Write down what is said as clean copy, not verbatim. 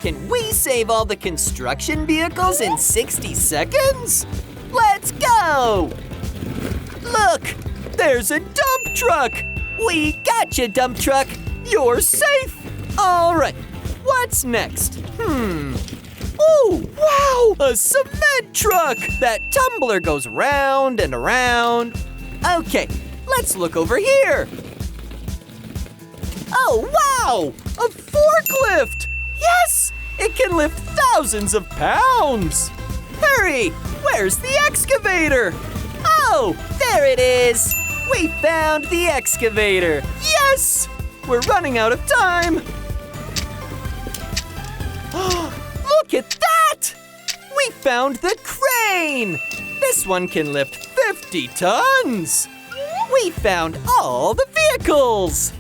Can we save all the construction vehicles in 60 seconds? Let's go! Look, there's a dump truck! We got you, dump truck! You're safe! All right, what's next? Oh, wow, a cement truck! That tumbler goes round and around. Okay, let's look over here. Oh, wow, a forklift! Yes, it can lift thousands of pounds. Hurry, where's the excavator? Oh, there it is. We found the excavator. Yes, we're running out of time. Look at that! We found the crane! This one can lift 50 tons! We found all the vehicles!